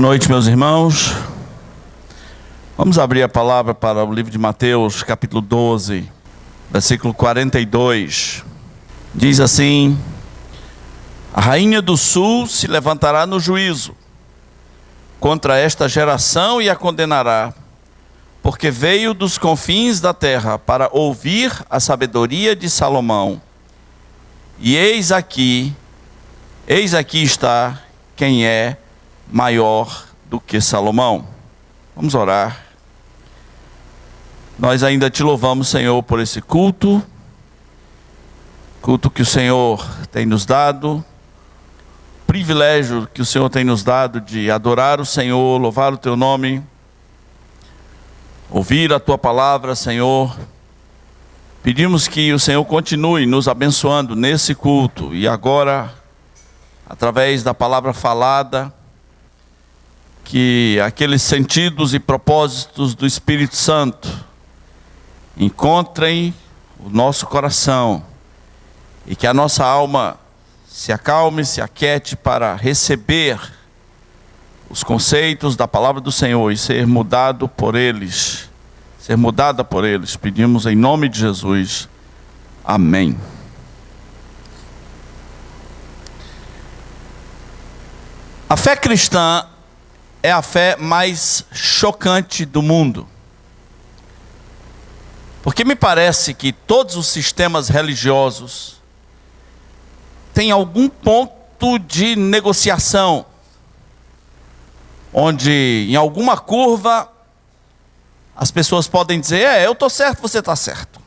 noite, meus irmãos. Vamos abrir a palavra para o livro de Mateus, capítulo 12, versículo 42. Diz assim: a rainha do sul se levantará no juízo contra esta geração e a condenará, porque veio dos confins da terra para ouvir a sabedoria de Salomão. E eis aqui está quem é maior do que Salomão. Vamos orar. Nós ainda te louvamos, Senhor, por esse culto que o Senhor tem nos dado, privilégio que o Senhor tem nos dado de adorar o Senhor, louvar o teu nome, ouvir a tua palavra, Senhor. Pedimos que o Senhor continue nos abençoando nesse culto e agora, através da palavra falada, que aqueles sentidos e propósitos do Espírito Santo encontrem o nosso coração e que a nossa alma se acalme, se aquiete para receber os conceitos da palavra do Senhor e ser mudada por eles. Pedimos em nome de Jesus. Amém. A fé cristã é a fé mais chocante do mundo. Porque me parece que todos os sistemas religiosos têm algum ponto de negociação, onde em alguma curva as pessoas podem dizer: eu estou certo, você está certo.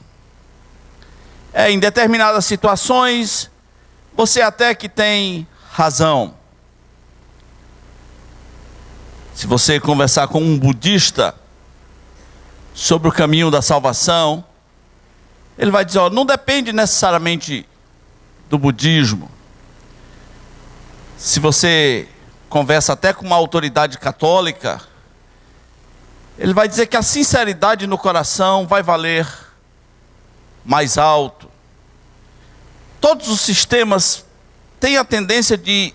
Em determinadas situações, você até que tem razão. Se você conversar com um budista sobre o caminho da salvação, ele vai dizer: não depende necessariamente do budismo. Se você conversa até com uma autoridade católica, ele vai dizer que a sinceridade no coração vai valer mais alto. Todos os sistemas têm a tendência de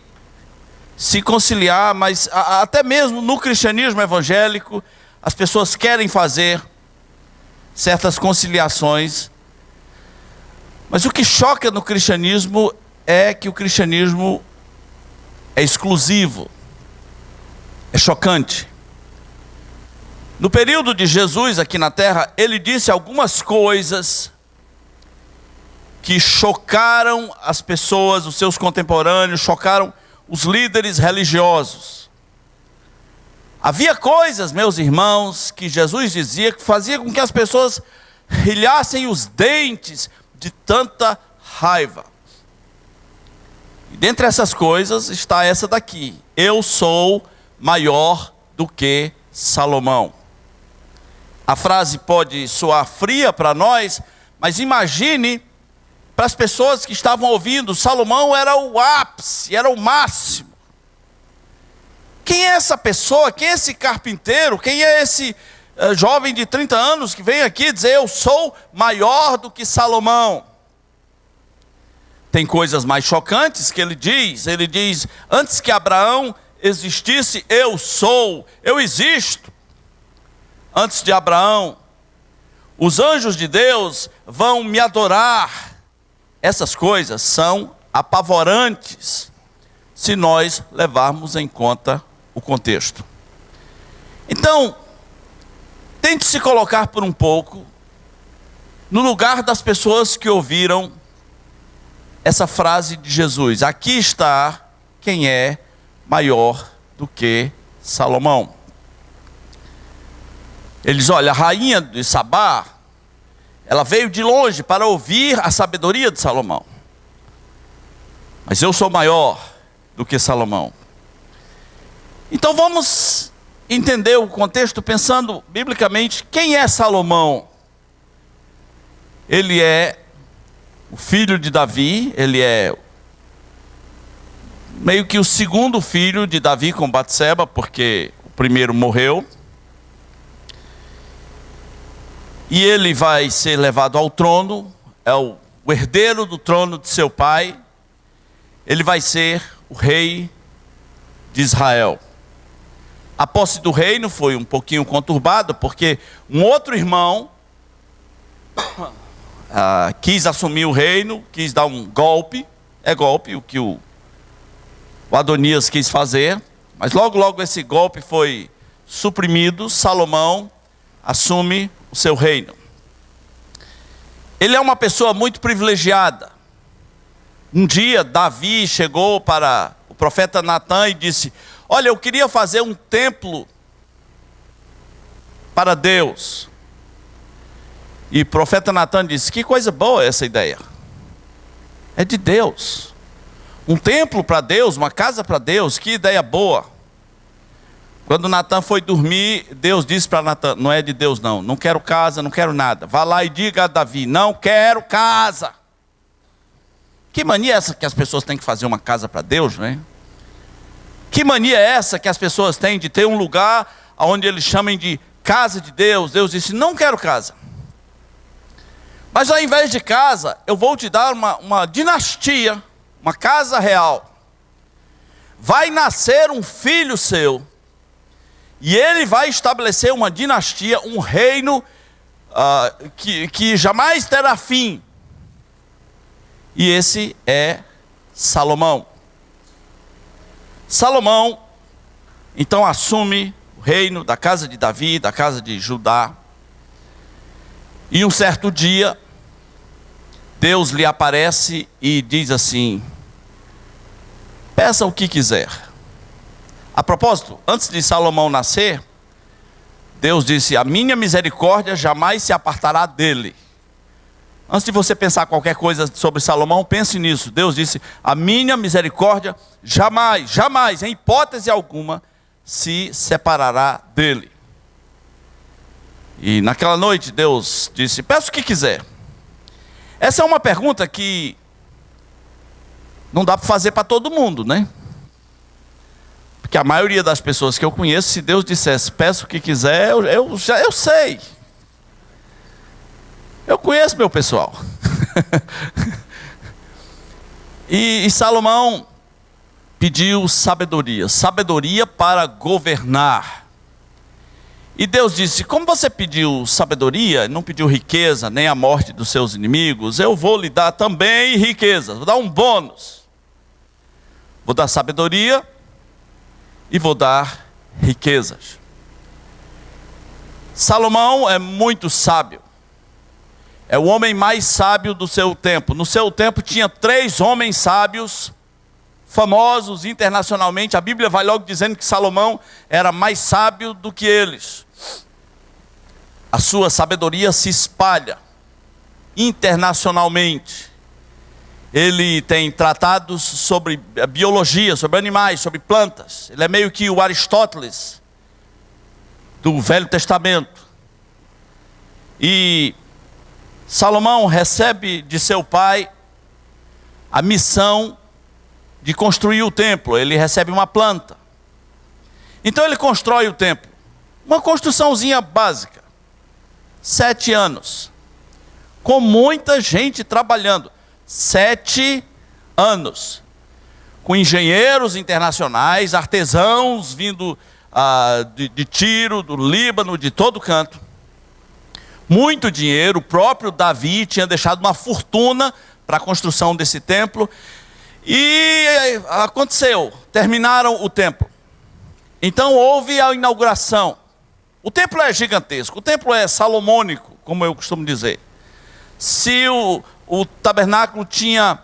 se conciliar, mas até mesmo no cristianismo evangélico, as pessoas querem fazer certas conciliações. Mas o que choca no cristianismo é que o cristianismo é exclusivo, é chocante. No período de Jesus aqui na terra, ele disse algumas coisas que chocaram as pessoas, os seus contemporâneos, chocaram os líderes religiosos. Havia coisas, meus irmãos, que Jesus dizia que fazia com que as pessoas rilhassem os dentes de tanta raiva. E dentre essas coisas está essa daqui: eu sou maior do que Salomão. A frase pode soar fria para nós, mas imagine para as pessoas que estavam ouvindo: Salomão era o ápice, era o máximo. Quem é essa pessoa? Quem é esse carpinteiro? Quem é esse jovem de 30 anos que vem aqui dizer: eu sou maior do que Salomão? Tem coisas mais chocantes que ele diz. Ele diz: antes que Abraão existisse, eu sou, eu existo. Antes de Abraão, os anjos de Deus vão me adorar. Essas coisas são apavorantes se nós levarmos em conta o contexto. Então, tente se colocar por um pouco no lugar das pessoas que ouviram essa frase de Jesus: aqui está quem é maior do que Salomão. Ele diz: olha, a rainha de Sabá, ela veio de longe para ouvir a sabedoria de Salomão. Mas eu sou maior do que Salomão. Então vamos entender o contexto pensando biblicamente. Quem é Salomão? Ele é o filho de Davi, ele é meio que o segundo filho de Davi com Batseba, porque o primeiro morreu. E ele vai ser levado ao trono, é o herdeiro do trono de seu pai. Ele vai ser o rei de Israel. A posse do reino foi um pouquinho conturbada, porque um outro irmão quis assumir o reino, quis dar um golpe. É golpe o que o Adonias quis fazer. Mas logo esse golpe foi suprimido. Salomão assume o seu reino. Ele é uma pessoa muito privilegiada. Um dia Davi chegou para o profeta Natã e disse: olha, eu queria fazer um templo para Deus. E o profeta Natã disse: que coisa boa essa ideia. É de Deus. Um templo para Deus, uma casa para Deus, que ideia boa. Quando Natã foi dormir, Deus disse para Natã: não é de Deus não, não quero casa, não quero nada. Vá lá e diga a Davi: não quero casa. Que mania é essa que as pessoas têm que fazer uma casa para Deus, não é? Que mania é essa que as pessoas têm de ter um lugar onde eles chamem de casa de Deus? Deus disse: não quero casa. Mas ao invés de casa, eu vou te dar uma dinastia, uma casa real. Vai nascer um filho seu, e ele vai estabelecer uma dinastia, um reino que jamais terá fim. E esse é Salomão. Salomão, então, assume o reino da casa de Davi, da casa de Judá. E um certo dia, Deus lhe aparece e diz assim: peça o que quiser. A propósito, antes de Salomão nascer, Deus disse: a minha misericórdia jamais se apartará dele. Antes de você pensar qualquer coisa sobre Salomão, pense nisso. Deus disse: a minha misericórdia jamais, em hipótese alguma, se separará dele. E naquela noite Deus disse: peça o que quiser. Essa é uma pergunta que não dá para fazer para todo mundo, né? Porque a maioria das pessoas que eu conheço, se Deus dissesse peça o que quiser, eu sei. Eu conheço meu pessoal. e Salomão pediu sabedoria para governar. E Deus disse: como você pediu sabedoria, não pediu riqueza, nem a morte dos seus inimigos, eu vou lhe dar também riqueza, vou dar um bônus. Vou dar sabedoria e vou dar riquezas. Salomão é muito sábio. É o homem mais sábio do seu tempo. No seu tempo tinha 3 homens sábios, famosos internacionalmente. A Bíblia vai logo dizendo que Salomão era mais sábio do que eles. A sua sabedoria se espalha internacionalmente. Ele tem tratados sobre biologia, sobre animais, sobre plantas. Ele é meio que o Aristóteles do Velho Testamento. E Salomão recebe de seu pai a missão de construir o templo. Ele recebe uma planta. Então ele constrói o templo. Uma construçãozinha básica. 7 anos. Com muita gente trabalhando. 7 anos. Com engenheiros internacionais, artesãos vindo de Tiro, do Líbano, de todo canto. Muito dinheiro. O próprio Davi tinha deixado uma fortuna para a construção desse templo. E aconteceu, terminaram o templo. Então houve a inauguração. O templo é gigantesco, o templo é salomônico, como eu costumo dizer. Se o tabernáculo tinha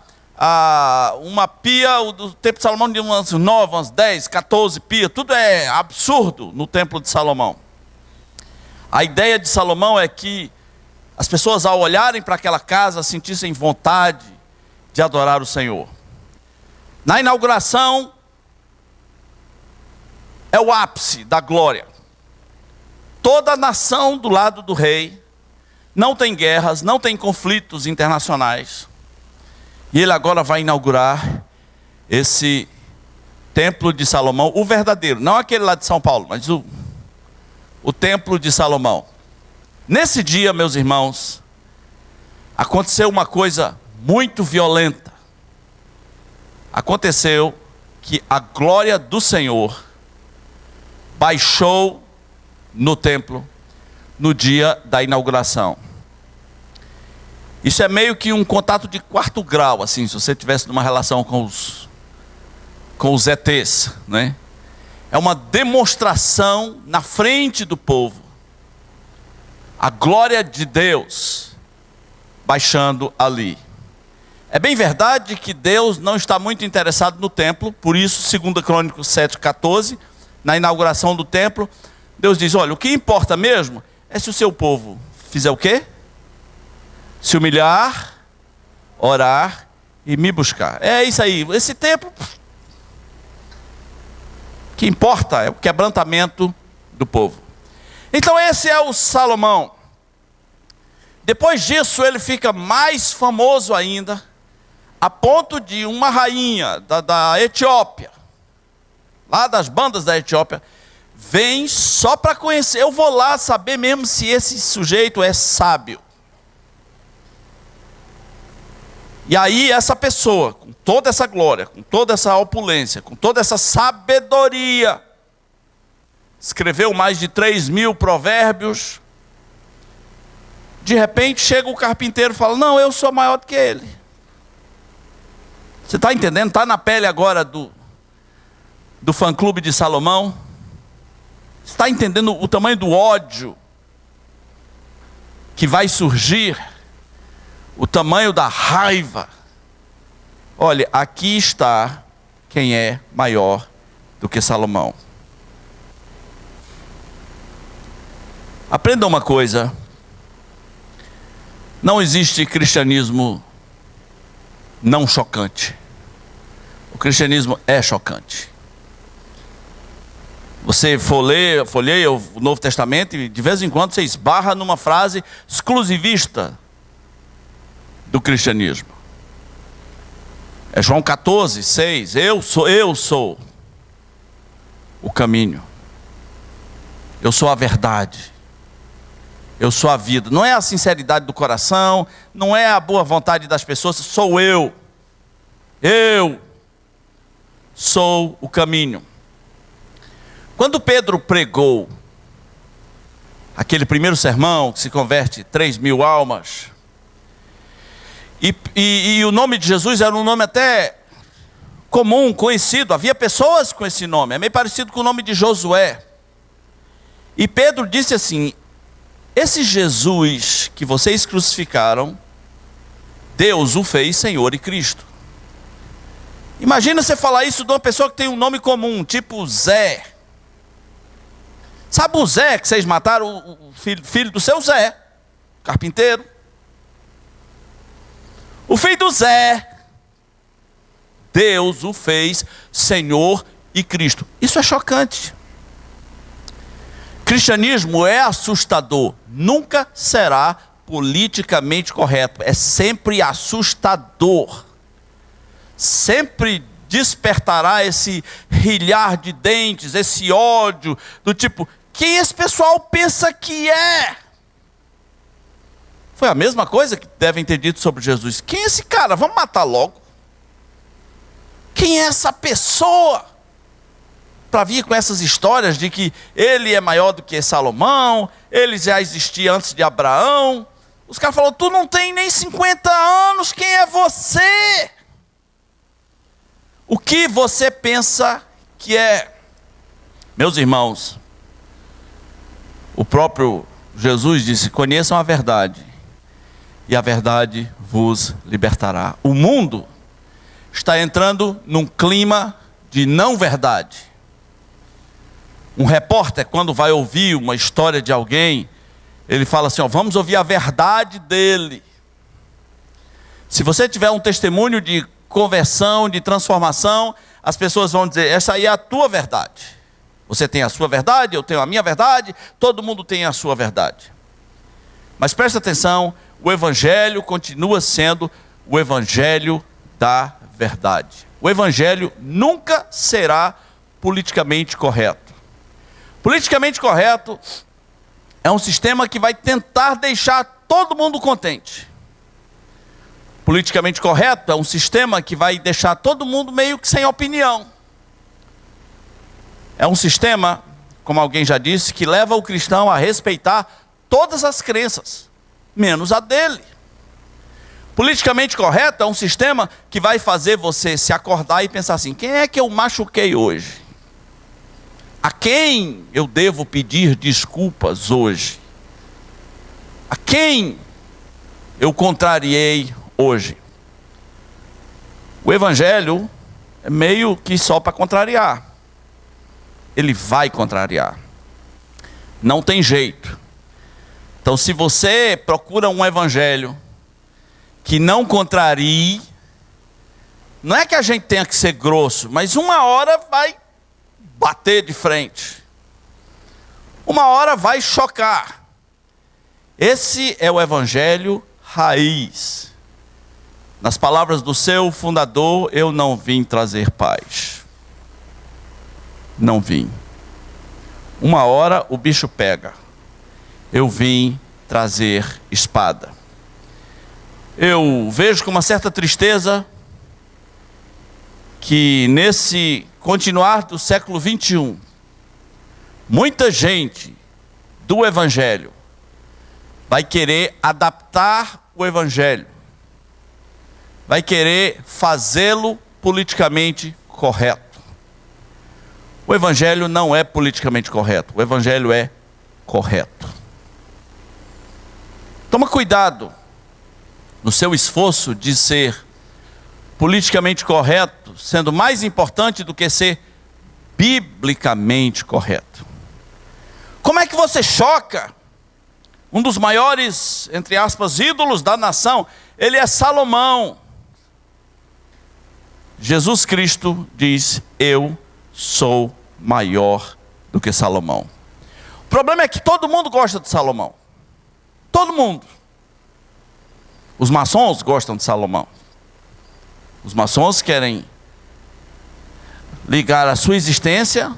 uma pia, o templo de Salomão tinha umas 9, umas 10, 14 pias, tudo é absurdo no templo de Salomão. A ideia de Salomão é que as pessoas, ao olharem para aquela casa, sentissem vontade de adorar o Senhor. Na inauguração, é o ápice da glória. Toda a nação do lado do rei, não tem guerras, não tem conflitos internacionais. E ele agora vai inaugurar esse templo de Salomão, o verdadeiro, não aquele lá de São Paulo, mas o templo de Salomão. Nesse dia, meus irmãos, aconteceu uma coisa muito violenta. Aconteceu que a glória do Senhor baixou no templo no dia da inauguração. Isso é meio que um contato de quarto grau, assim, se você tivesse numa relação com os ETs, né? É uma demonstração na frente do povo. A glória de Deus baixando ali. É bem verdade que Deus não está muito interessado no templo, por isso, 2 Crônicas 7,14, na inauguração do templo, Deus diz, olha, o que importa mesmo é se o seu povo fizer o quê? Se humilhar, orar e me buscar. É isso aí, esse templo, o que importa é o quebrantamento do povo. Então esse é o Salomão. Depois disso ele fica mais famoso ainda, a ponto de uma rainha da Etiópia, lá das bandas da Etiópia, vem só para conhecer. Eu vou lá saber mesmo se esse sujeito é sábio. E aí essa pessoa, com toda essa glória, com toda essa opulência, com toda essa sabedoria, escreveu mais de 3.000 provérbios. De repente chega o carpinteiro e fala, não, eu sou maior do que ele. Você está entendendo? Está na pele agora do fã-clube de Salomão? Está entendendo o tamanho do ódio que vai surgir? O tamanho da raiva? Olha, aqui está quem é maior do que Salomão. Aprenda uma coisa. Não existe cristianismo não chocante. O cristianismo é chocante. Você folheia o Novo Testamento e de vez em quando você esbarra numa frase exclusivista do cristianismo. É João 14, 6. Eu sou o caminho. Eu sou a verdade. Eu sou a vida. Não é a sinceridade do coração, não é a boa vontade das pessoas, sou eu. Eu sou o caminho. Quando Pedro pregou aquele primeiro sermão, que se converte 3.000 almas, e o nome de Jesus era um nome até comum, conhecido, havia pessoas com esse nome, é meio parecido com o nome de Josué. E Pedro disse assim, esse Jesus que vocês crucificaram, Deus o fez Senhor e Cristo. Imagina você falar isso de uma pessoa que tem um nome comum, tipo Zé. Sabe o Zé que vocês mataram, o filho do seu Zé, carpinteiro? O filho do Zé, Deus o fez Senhor e Cristo. Isso é chocante. Cristianismo é assustador, nunca será politicamente correto, é sempre assustador. Sempre despertará esse rilhar de dentes, esse ódio, do tipo, quem esse pessoal pensa que é? Foi a mesma coisa que devem ter dito sobre Jesus. Quem é esse cara? Vamos matar logo. Quem é essa pessoa? Para vir com essas histórias de que ele é maior do que Salomão, ele já existia antes de Abraão. Os caras falaram, tu não tem nem 50 anos, quem é você? O que você pensa que é? Meus irmãos, o próprio Jesus disse, conheçam a verdade, e a verdade vos libertará. O mundo está entrando num clima de não verdade. Um repórter, quando vai ouvir uma história de alguém, ele fala assim, ó, vamos ouvir a verdade dele. Se você tiver um testemunho de conversão, de transformação, as pessoas vão dizer, essa aí é a tua verdade. Você tem a sua verdade, eu tenho a minha verdade, todo mundo tem a sua verdade. Mas presta atenção, o Evangelho continua sendo o Evangelho da verdade. O Evangelho nunca será politicamente correto. Politicamente correto é um sistema que vai tentar deixar todo mundo contente. Politicamente correto é um sistema que vai deixar todo mundo meio que sem opinião. É um sistema como alguém já disse, que leva o cristão a respeitar todas as crenças, menos a dele. Politicamente correto é um sistema que vai fazer você se acordar e pensar assim: quem é que eu machuquei hoje? A quem eu devo pedir desculpas hoje? A quem eu contrariei hoje? O evangelho é meio que só para contrariar. Ele vai contrariar. Não tem jeito. Então, se você procura um evangelho que não contrarie, não é que a gente tenha que ser grosso, mas uma hora vai bater de frente. Uma hora vai chocar. Esse é o evangelho raiz. Nas palavras do seu fundador, eu não vim trazer paz. Não vim. Uma hora o bicho pega. Eu vim trazer espada. Eu vejo com uma certa tristeza que nesse continuar do século 21, muita gente do evangelho vai querer adaptar o evangelho, vai querer fazê-lo politicamente correto. O evangelho não é politicamente correto, o evangelho é correto. Toma cuidado no seu esforço de ser politicamente correto, sendo mais importante do que ser biblicamente correto. Como é que você choca um dos maiores, entre aspas, ídolos da nação? Ele é Salomão. Jesus Cristo diz: eu sou maior do que Salomão. O problema é que todo mundo gosta de Salomão. Todo mundo. Os maçons gostam de Salomão. Os maçons querem ligar a sua existência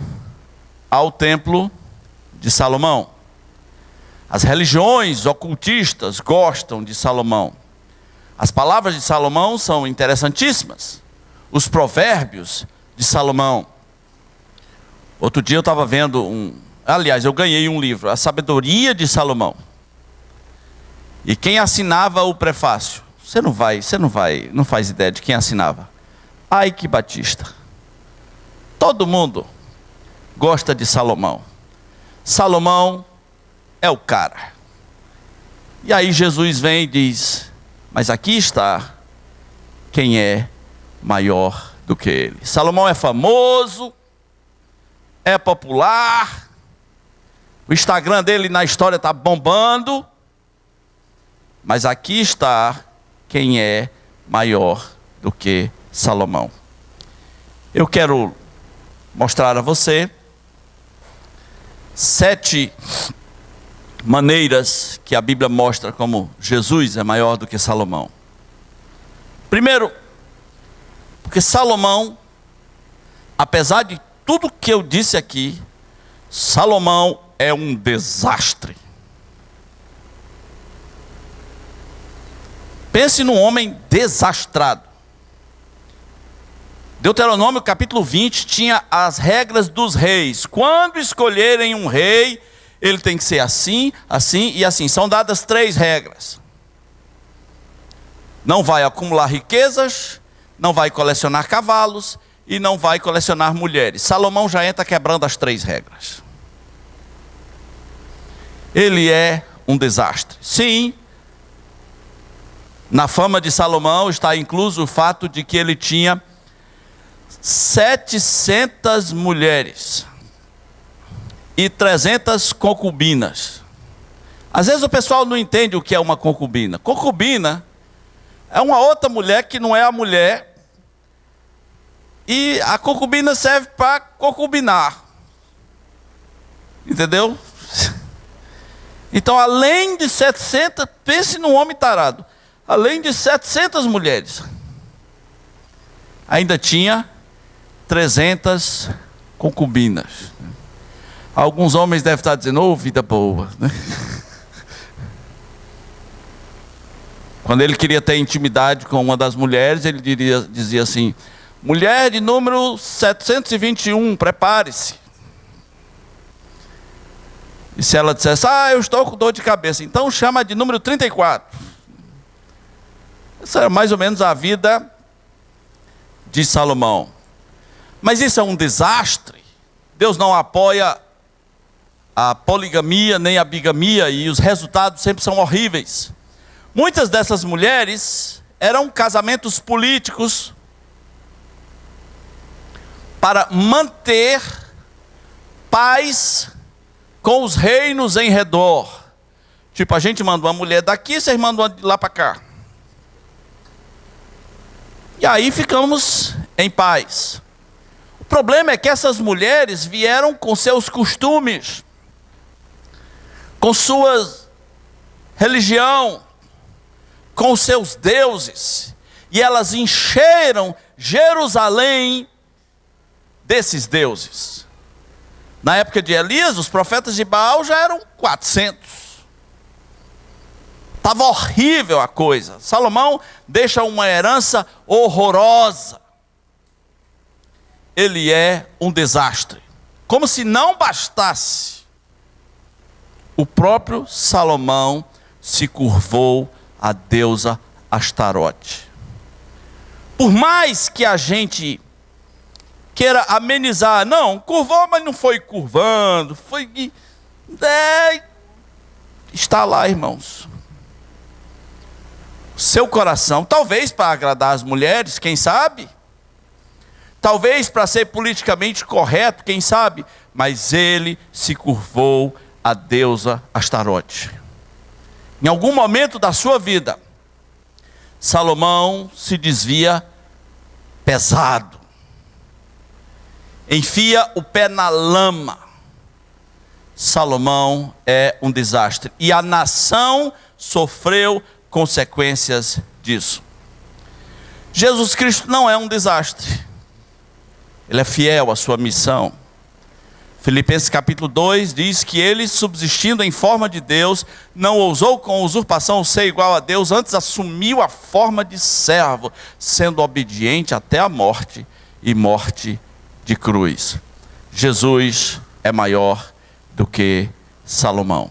ao templo de Salomão. As religiões ocultistas gostam de Salomão. As palavras de Salomão são interessantíssimas. Os provérbios de Salomão. Outro dia eu estava vendo aliás, eu ganhei um livro, A Sabedoria de Salomão. E quem assinava o prefácio? Você não faz ideia de quem assinava. Ike Batista. Todo mundo gosta de Salomão. Salomão é o cara. E aí Jesus vem e diz: mas aqui está quem é maior do que ele. Salomão é famoso, é popular, o Instagram dele na história está bombando, mas aqui está quem é maior do que Salomão. Eu quero mostrar a você 7 maneiras que a Bíblia mostra como Jesus é maior do que Salomão. Primeiro, porque Salomão, apesar de tudo que eu disse aqui, Salomão é um desastre. Pense num homem desastrado. Deuteronômio capítulo 20 tinha as regras dos reis. Quando escolherem um rei, ele tem que ser assim, assim e assim. São dadas 3 regras. Não vai acumular riquezas, não vai colecionar cavalos e não vai colecionar mulheres. Salomão já entra quebrando as 3 regras. Ele é um desastre. Sim, na fama de Salomão está incluso o fato de que ele tinha 700 mulheres e 300 concubinas. Às vezes o pessoal não entende o que é uma concubina. Concubina é uma outra mulher que não é a mulher, e a concubina serve para concubinar. Entendeu? Então, além de 700, pense num homem tarado. Além de 700 mulheres, ainda tinha 300 concubinas. Alguns homens devem estar dizendo: ô, vida boa, né? Quando ele queria ter intimidade com uma das mulheres, ele dizia assim: mulher de número 721, prepare-se. E se ela dissesse, eu estou com dor de cabeça, então chama de número 34. Essa era mais ou menos a vida de Salomão. Mas isso é um desastre. Deus não apoia a poligamia nem a bigamia, e os resultados sempre são horríveis. Muitas dessas mulheres eram casamentos políticos para manter paz com os reinos em redor. Tipo, a gente manda uma mulher daqui, vocês mandam de lá para cá. E aí ficamos em paz. O problema é que essas mulheres vieram com seus costumes, com sua religião, com seus deuses, e elas encheram Jerusalém desses deuses. Na época de Elias, os profetas de Baal já eram 400. Estava horrível a coisa. Salomão deixa uma herança horrorosa. Ele é um desastre. Como se não bastasse, o próprio Salomão se curvou à deusa Astarote. Por mais que a gente queira amenizar, não, curvou, mas não foi curvando, está lá, irmãos. Seu coração, talvez para agradar as mulheres, quem sabe? Talvez para ser politicamente correto, quem sabe? Mas ele se curvou à deusa Astarote. Em algum momento da sua vida, Salomão se desvia pesado. Enfia o pé na lama. Salomão é um desastre. E a nação sofreu consequências disso. Jesus Cristo não é um desastre. Ele é fiel à sua missão. Filipenses capítulo 2 diz que ele, subsistindo em forma de Deus, não ousou com usurpação ser igual a Deus, antes assumiu a forma de servo, sendo obediente até a morte, e morte de cruz. Jesus é maior do que Salomão.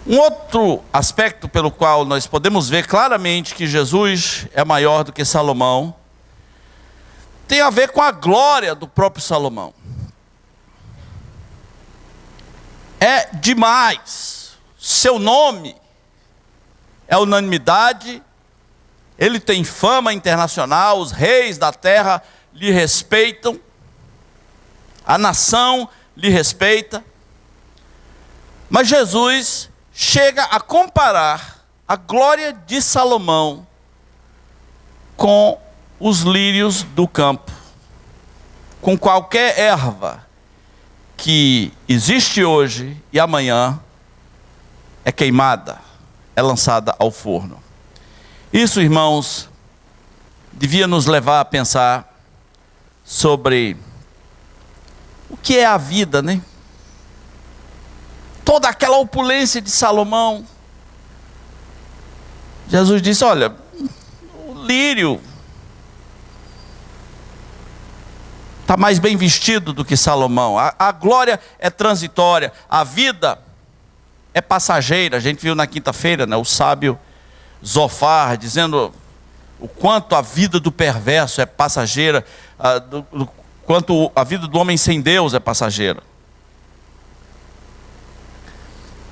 Um outro aspecto pelo qual nós podemos ver claramente que Jesus é maior do que Salomão, tem a ver com a glória do próprio Salomão. É demais. Seu nome é unanimidade. Ele tem fama internacional. Os reis da terra lhe respeitam. A nação lhe respeita. Mas Jesus chega a comparar a glória de Salomão com os lírios do campo, com qualquer erva que existe hoje e amanhã é queimada, é lançada ao forno. Isso, irmãos, devia nos levar a pensar sobre o que é a vida, né? Toda aquela opulência de Salomão. Jesus disse, olha, o lírio está mais bem vestido do que Salomão. A glória é transitória. A vida é passageira. A gente viu na quinta-feira, né, o sábio Zofar dizendo o quanto a vida do perverso é passageira, quanto a vida do homem sem Deus é passageira.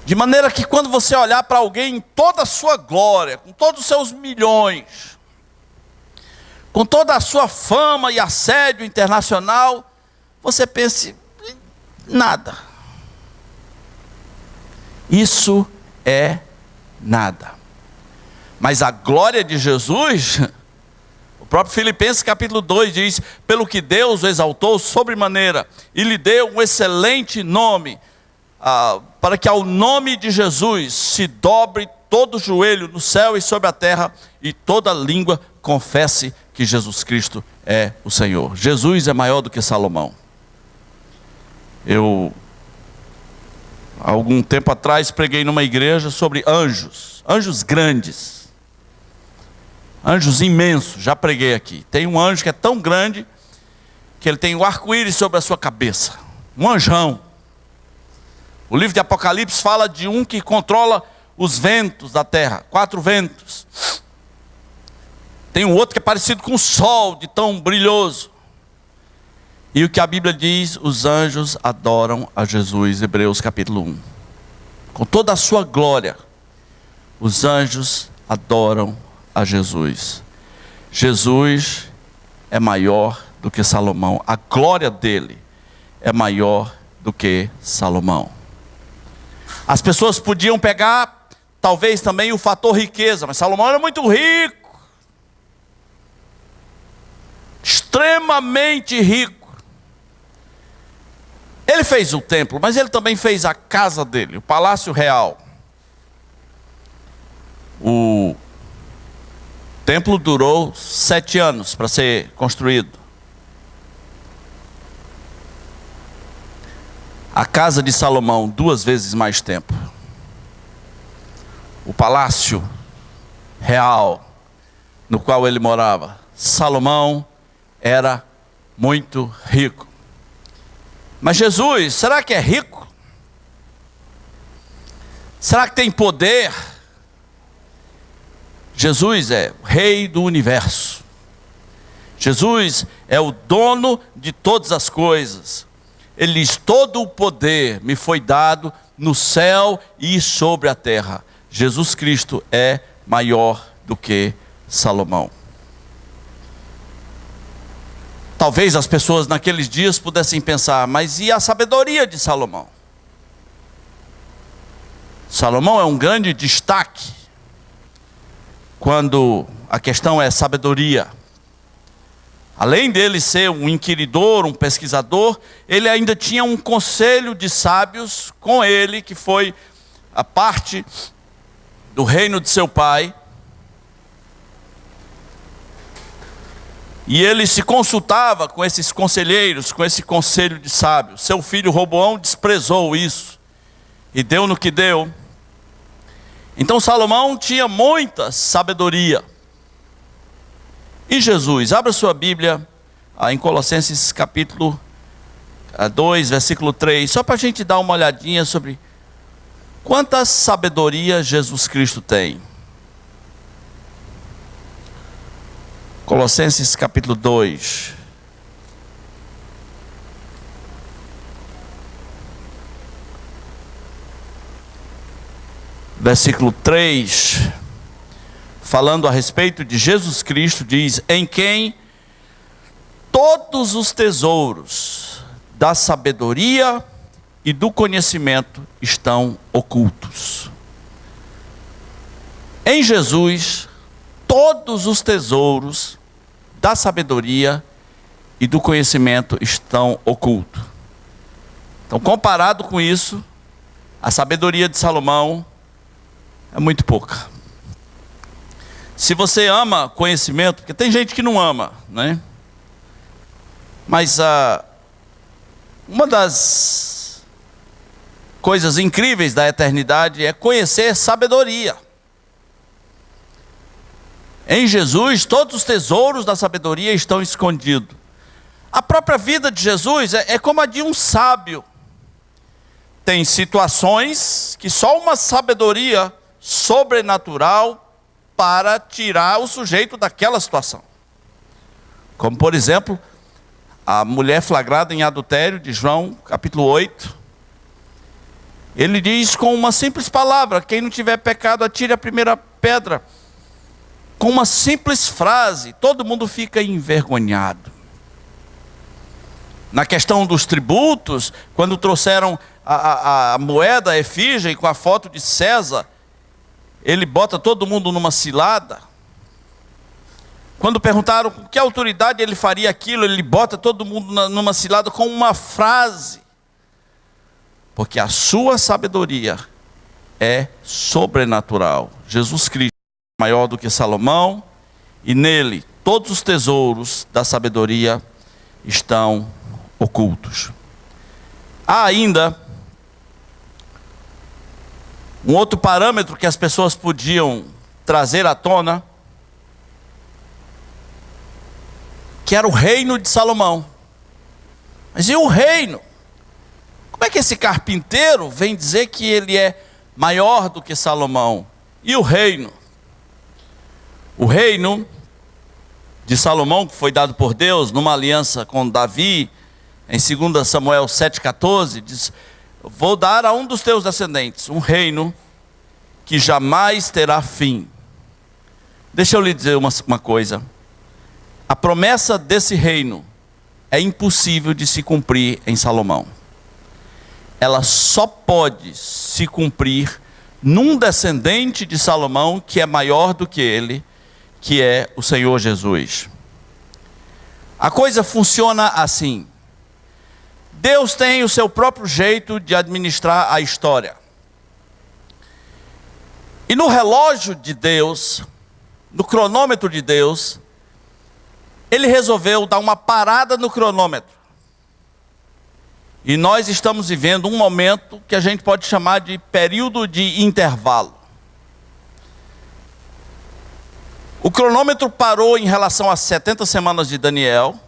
De maneira que quando você olhar para alguém em toda a sua glória, com todos os seus milhões, com toda a sua fama e assédio internacional, você pense, nada. Isso é nada. Mas a glória de Jesus, o próprio Filipenses capítulo 2 diz, pelo que Deus o exaltou sobremaneira, e lhe deu um excelente nome, para que ao nome de Jesus se dobre todo joelho no céu e sobre a terra, e toda língua confesse que Jesus Cristo é o Senhor. Jesus é maior do que Salomão. Eu, há algum tempo atrás, preguei numa igreja sobre anjos, anjos grandes, anjos imensos, já preguei aqui. Tem um anjo que é tão grande, que ele tem o arco-íris sobre a sua cabeça, um anjão. O livro de Apocalipse fala de um que controla os ventos da terra, 4 ventos. Tem um outro que é parecido com o sol, de tão brilhoso. E o que a Bíblia diz, os anjos adoram a Jesus, Hebreus capítulo 1. Com toda a sua glória, os anjos adoram a Jesus. Jesus é maior do que Salomão. A glória dele é maior do que Salomão. As pessoas podiam pegar, talvez também o fator riqueza, mas Salomão era muito rico. Extremamente rico. Ele fez o templo, mas ele também fez a casa dele, o palácio real. O templo durou 7 anos para ser construído. A casa de Salomão, 2 vezes mais tempo. O palácio real no qual ele morava. Salomão era muito rico. Mas Jesus, será que é rico? Será que tem poder? Jesus é o rei do universo. Jesus é o dono de todas as coisas. Ele diz, todo o poder me foi dado no céu e sobre a terra. Jesus Cristo é maior do que Salomão. Talvez as pessoas naqueles dias pudessem pensar, mas e a sabedoria de Salomão? Salomão é um grande destaque quando a questão é sabedoria. Além dele ser um inquiridor, um pesquisador, ele ainda tinha um conselho de sábios com ele, que foi a parte do reino de seu pai. E ele se consultava com esses conselheiros, com esse conselho de sábios. Seu filho Roboão desprezou isso e deu no que deu. Então Salomão tinha muita sabedoria. E Jesus, abra sua Bíblia em Colossenses capítulo 2, versículo 3, só para a gente dar uma olhadinha sobre quanta sabedoria Jesus Cristo tem. Colossenses capítulo 2. Versículo 3, falando a respeito de Jesus Cristo, diz, em quem todos os tesouros da sabedoria e do conhecimento estão ocultos. Em Jesus, todos os tesouros da sabedoria e do conhecimento estão ocultos. Então, comparado com isso, a sabedoria de Salomão é muito pouca. Se você ama conhecimento, porque tem gente que não ama, né? Mas uma das coisas incríveis da eternidade é conhecer sabedoria. Em Jesus, todos os tesouros da sabedoria estão escondidos. A própria vida de Jesus é como a de um sábio. Tem situações que só uma sabedoria sobrenatural para tirar o sujeito daquela situação. Como, por exemplo, a mulher flagrada em adultério de João, capítulo 8. Ele diz com uma simples palavra, quem não tiver pecado, atire a primeira pedra. Com uma simples frase, todo mundo fica envergonhado. Na questão dos tributos, quando trouxeram a moeda, a efígie com a foto de César, ele bota todo mundo numa cilada. Quando perguntaram com que autoridade ele faria aquilo, ele bota todo mundo numa cilada com uma frase. Porque a sua sabedoria é sobrenatural. Jesus Cristo é maior do que Salomão, e nele todos os tesouros da sabedoria estão ocultos. Há ainda um outro parâmetro que as pessoas podiam trazer à tona, que era o reino de Salomão. Mas e o reino? Como é que esse carpinteiro vem dizer que ele é maior do que Salomão? E o reino? O reino de Salomão, que foi dado por Deus numa aliança com Davi, em 2 Samuel 7,14, diz: vou dar a um dos teus descendentes um reino que jamais terá fim. Deixa eu lhe dizer uma coisa. A promessa desse reino é impossível de se cumprir em Salomão. Ela só pode se cumprir num descendente de Salomão que é maior do que ele, que é o Senhor Jesus. A coisa funciona assim. Deus tem o seu próprio jeito de administrar a história. E no relógio de Deus, no cronômetro de Deus, Ele resolveu dar uma parada no cronômetro. E nós estamos vivendo um momento que a gente pode chamar de período de intervalo. O cronômetro parou em relação às 70 semanas de Daniel.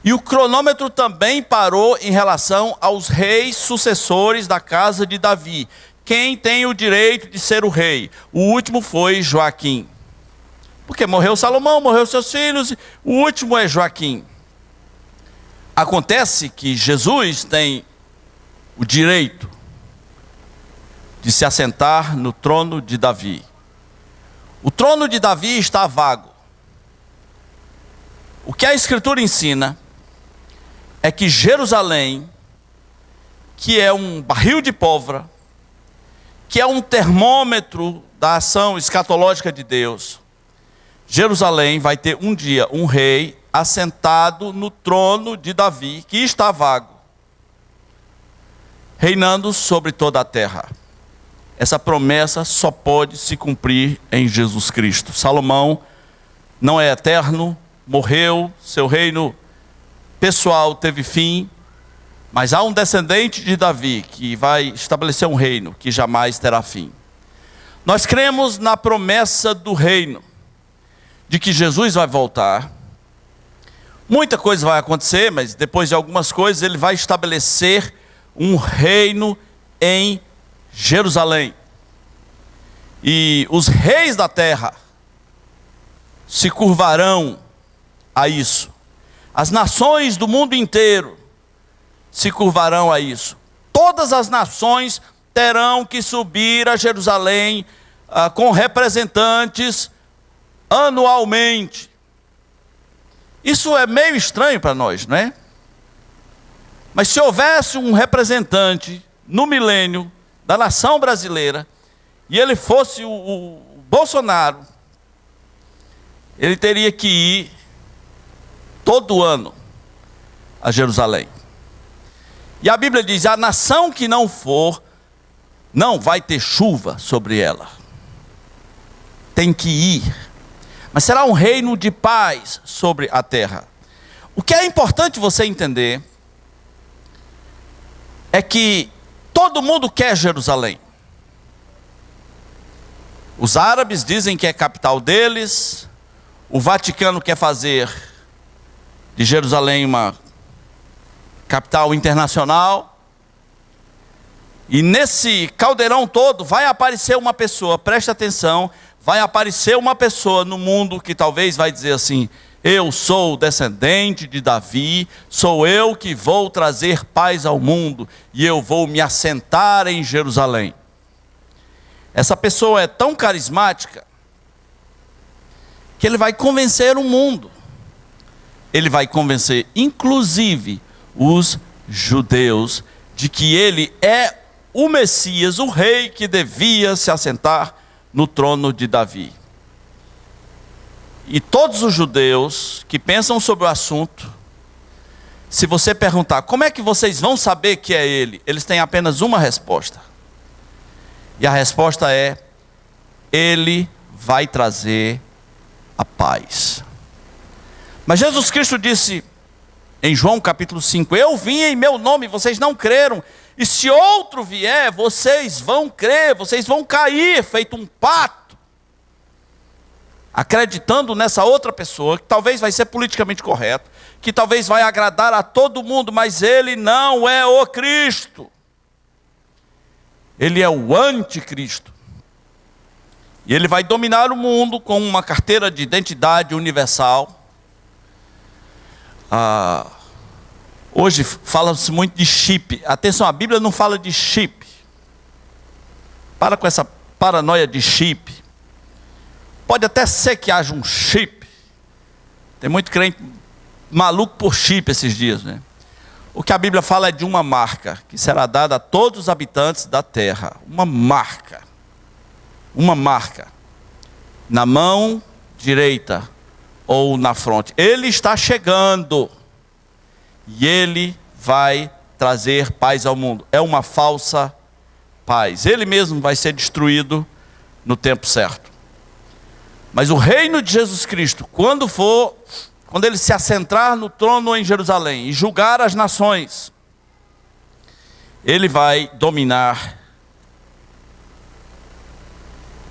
E o cronômetro também parou em relação aos reis sucessores da casa de Davi. Quem tem o direito de ser o rei? O último foi Joaquim. Porque morreu Salomão, morreu seus filhos, o último é Joaquim. Acontece que Jesus tem o direito de se assentar no trono de Davi. O trono de Davi está vago. O que a Escritura ensina é que Jerusalém, que é um barril de pólvora, que é um termômetro da ação escatológica de Deus, Jerusalém vai ter um dia um rei assentado no trono de Davi, que está vago, reinando sobre toda a terra. Essa promessa só pode se cumprir em Jesus Cristo. Salomão não é eterno, morreu, seu reino pessoal teve fim, mas há um descendente de Davi que vai estabelecer um reino que jamais terá fim. Nós cremos na promessa do reino, de que Jesus vai voltar. Muita coisa vai acontecer, mas depois de algumas coisas ele vai estabelecer um reino em Jerusalém. E os reis da terra se curvarão a isso. As nações do mundo inteiro se curvarão a isso. Todas as nações terão que subir a Jerusalém com representantes anualmente. Isso é meio estranho para nós, não é? Mas se houvesse um representante no milênio da nação brasileira, e ele fosse o Bolsonaro, ele teria que ir todo ano a Jerusalém. E a Bíblia diz: a nação que não for, não vai ter chuva sobre ela. Tem que ir. Mas será um reino de paz sobre a terra. O que é importante você entender é que todo mundo quer Jerusalém. Os árabes dizem que é capital deles. O Vaticano quer fazer de Jerusalém uma capital internacional. E nesse caldeirão todo vai aparecer uma pessoa, preste atenção, vai aparecer uma pessoa no mundo que talvez vai dizer assim: eu sou descendente de Davi, sou eu que vou trazer paz ao mundo, e eu vou me assentar em Jerusalém. Essa pessoa é tão carismática, que ele vai convencer o mundo. Ele vai convencer, inclusive, os judeus, de que ele é o Messias, o rei que devia se assentar no trono de Davi. E todos os judeus que pensam sobre o assunto, se você perguntar, como é que vocês vão saber que é ele? Eles têm apenas uma resposta. E a resposta é: ele vai trazer a paz. Mas Jesus Cristo disse em João capítulo 5, eu vim em meu nome, vocês não creram. E se outro vier, vocês vão crer, vocês vão cair, feito um pato, acreditando nessa outra pessoa, que talvez vai ser politicamente correto, que talvez vai agradar a todo mundo, mas ele não é o Cristo. Ele é o anticristo. E ele vai dominar o mundo com uma carteira de identidade universal. Hoje fala-se muito de chip. Atenção, a Bíblia não fala de chip. Para com essa paranoia de chip. Pode até ser que haja um chip. Tem muito crente maluco por chip esses dias, né? O que a Bíblia fala é de uma marca, que será dada a todos os habitantes da terra. Uma marca. Uma marca. Na mão direita ou na fronte. Ele está chegando. E ele vai trazer paz ao mundo. É uma falsa paz. Ele mesmo vai ser destruído no tempo certo. Mas o reino de Jesus Cristo, quando ele se assentar no trono em Jerusalém e julgar as nações, ele vai dominar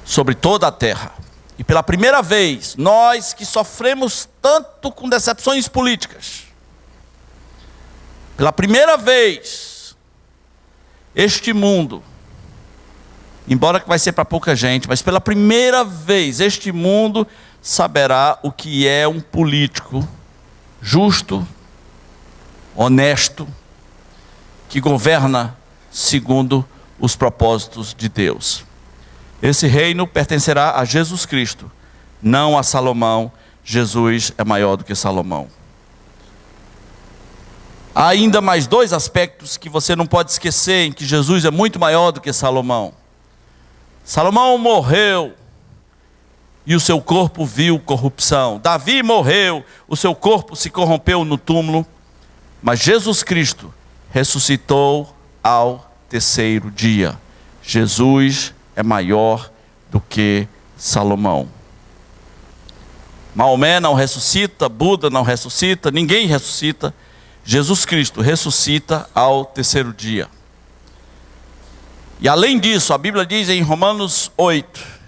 sobre toda a terra. E pela primeira vez, nós que sofremos tanto com decepções políticas, pela primeira vez, este mundo, embora que vai ser para pouca gente, mas pela primeira vez, este mundo saberá o que é um político justo, honesto, que governa segundo os propósitos de Deus. Esse reino pertencerá a Jesus Cristo, não a Salomão. Jesus é maior do que Salomão. Há ainda mais dois aspectos que você não pode esquecer, em que Jesus é muito maior do que Salomão. Salomão morreu e o seu corpo viu corrupção. Davi morreu, o seu corpo se corrompeu no túmulo. Mas Jesus Cristo ressuscitou ao terceiro dia. Jesus é maior do que Salomão. Maomé não ressuscita, Buda não ressuscita, ninguém ressuscita. Jesus Cristo ressuscita ao terceiro dia. E além disso, a Bíblia diz em Romanos 8,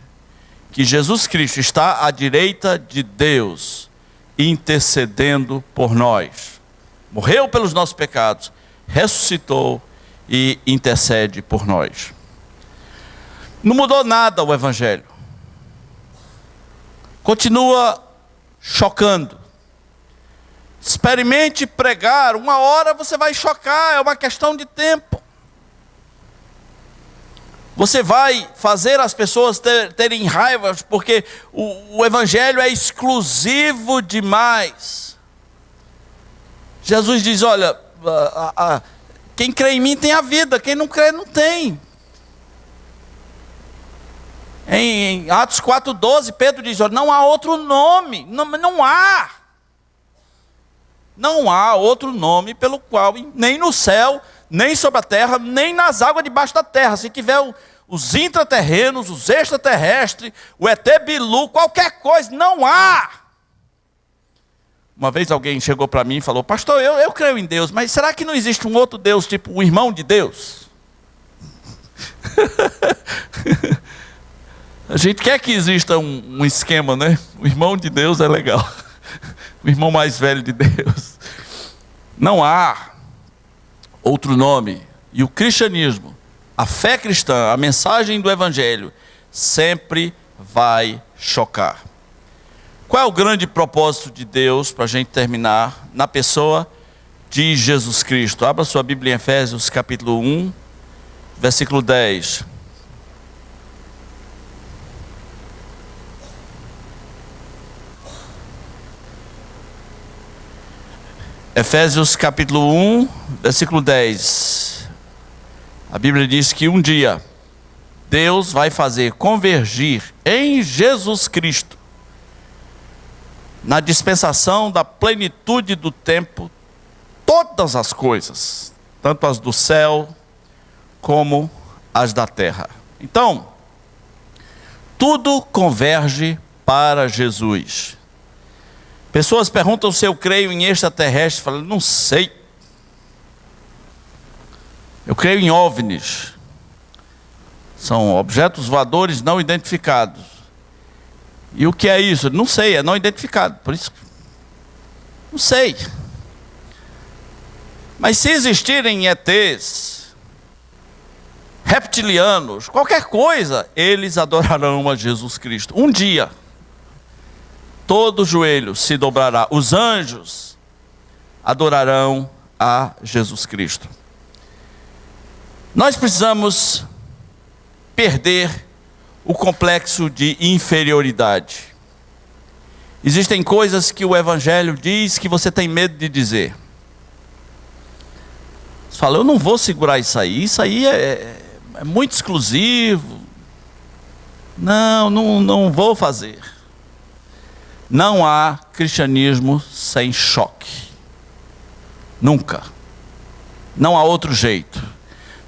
que Jesus Cristo está à direita de Deus, intercedendo por nós. Morreu pelos nossos pecados, ressuscitou e intercede por nós. Não mudou nada o Evangelho. Continua chocando. Experimente pregar, uma hora você vai chocar, é uma questão de tempo. Você vai fazer as pessoas terem raiva, porque o Evangelho é exclusivo demais. Jesus diz, olha, quem crê em mim tem a vida, quem não crê não tem. Em Atos 4,12, Pedro diz, olha, não há outro nome, não há. Não há outro nome pelo qual, nem no céu, nem sobre a terra, nem nas águas debaixo da terra. Se tiver os intraterrenos, os extraterrestres, o ET Bilu, qualquer coisa, não há. Uma vez alguém chegou para mim e falou, pastor, eu creio em Deus, mas será que não existe um outro Deus, tipo o irmão de Deus? A gente quer que exista um esquema, né? O irmão de Deus é legal. O irmão mais velho de Deus. Não há outro nome. E o cristianismo, a fé cristã, a mensagem do Evangelho, sempre vai chocar. Qual é o grande propósito de Deus, para a gente terminar, na pessoa de Jesus Cristo? Abra sua Bíblia em Efésios capítulo 1, versículo 10. Efésios capítulo 1, versículo 10. A Bíblia diz que um dia Deus vai fazer convergir em Jesus Cristo, na dispensação da plenitude do tempo, todas as coisas, tanto as do céu como as da terra. Então, tudo converge para Jesus. Pessoas perguntam se eu creio em extraterrestre, falam, não sei. Eu creio em OVNIs. São objetos voadores não identificados. E o que é isso? Não sei, é não identificado. Por isso, não sei. Mas se existirem ETs, reptilianos, qualquer coisa, eles adorarão a Jesus Cristo. Um dia, todo joelho se dobrará, os anjos adorarão a Jesus Cristo. Nós precisamos perder o complexo de inferioridade. Existem coisas que o Evangelho diz que você tem medo de dizer. Você fala, eu não vou segurar isso aí é muito exclusivo. Não vou fazer. Não há cristianismo sem choque. Nunca. Não há outro jeito.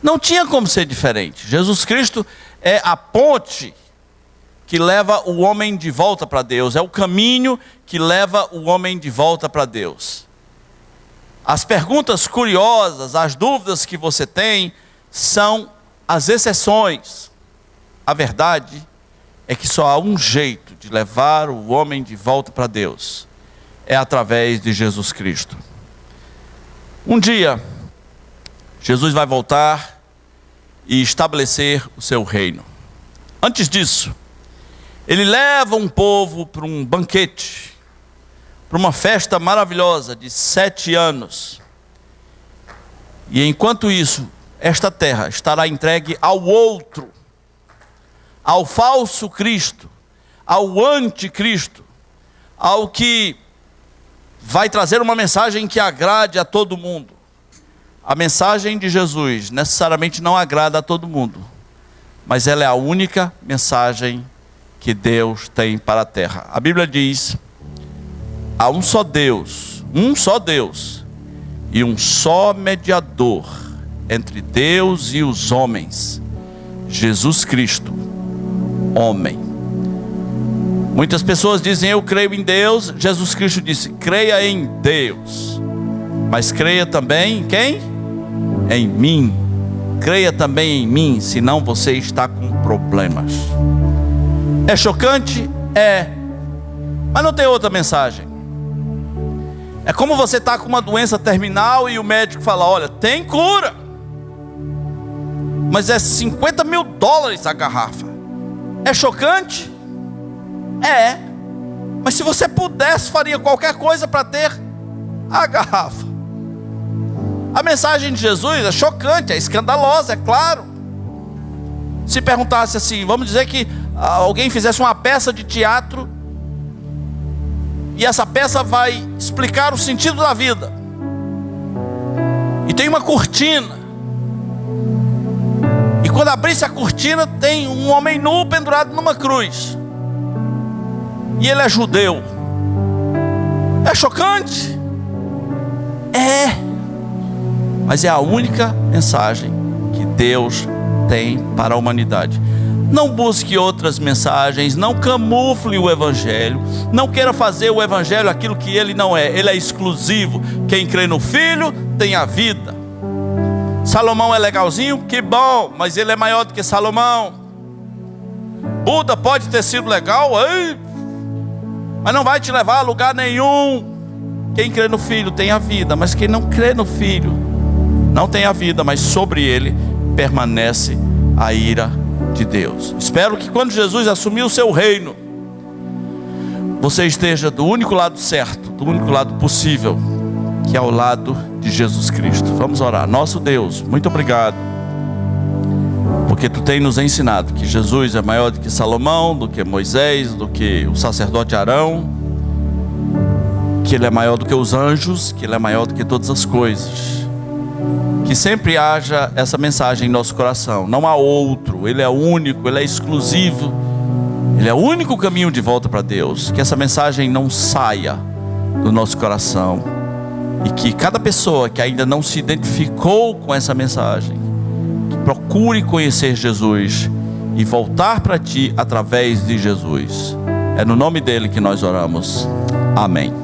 Não tinha como ser diferente. Jesus Cristo é a ponte que leva o homem de volta para Deus. É o caminho que leva o homem de volta para Deus. As perguntas curiosas, as dúvidas que você tem, são as exceções. A verdade é que só há um jeito de levar o homem de volta para Deus. É através de Jesus Cristo. Um dia, Jesus vai voltar e estabelecer o seu reino. Antes disso, ele leva um povo para um banquete, para uma festa maravilhosa de 7 anos. E enquanto isso, esta terra estará entregue ao outro, ao falso Cristo, ao anticristo, ao que vai trazer uma mensagem que agrade a todo mundo. A mensagem de Jesus necessariamente não agrada a todo mundo, mas ela é a única mensagem que Deus tem para a terra. A Bíblia diz: há um só Deus e um só mediador entre Deus e os homens, Jesus Cristo, homem. Muitas pessoas dizem, eu creio em Deus. Jesus Cristo disse, creia em Deus, mas creia também em quem? Em mim. Creia também em mim, senão você está com problemas. É chocante? É. Mas não tem outra mensagem. É como você está com uma doença terminal e o médico fala, olha, tem cura, mas é $50 mil a garrafa. É chocante? É. Mas se você pudesse, faria qualquer coisa para ter a garrafa. A mensagem de Jesus é chocante, é escandalosa, é claro. Se perguntasse assim, vamos dizer que alguém fizesse uma peça de teatro, e essa peça vai explicar o sentido da vida, e tem uma cortina, e quando abrisse a cortina tem um homem nu pendurado numa cruz, e ele é judeu. É chocante? É. Mas é a única mensagem que Deus tem para a humanidade. Não busque outras mensagens, não camufle o Evangelho, não queira fazer o Evangelho aquilo que ele não é. Ele é exclusivo. Quem crê no Filho tem a vida. Salomão é legalzinho? Que bom, mas ele é maior do que Salomão. Buda pode ter sido legal, mas não vai te levar a lugar nenhum. Quem crê no Filho tem a vida, mas quem não crê no Filho não tem a vida, mas sobre ele permanece a ira de Deus. Espero que quando Jesus assumir o seu reino, você esteja do único lado certo, do único lado possível, que é o lado de Jesus Cristo. Vamos orar. Nosso Deus, muito obrigado, porque Tu tem nos ensinado que Jesus é maior do que Salomão, do que Moisés, do que o sacerdote Arão, que Ele é maior do que os anjos, que Ele é maior do que todas as coisas. Que sempre haja essa mensagem em nosso coração. Não há outro, Ele é único, Ele é exclusivo, Ele é o único caminho de volta para Deus. Que essa mensagem não saia do nosso coração, e que cada pessoa que ainda não se identificou com essa mensagem, que procure conhecer Jesus e voltar para Ti através de Jesus. É no nome dEle que nós oramos. Amém.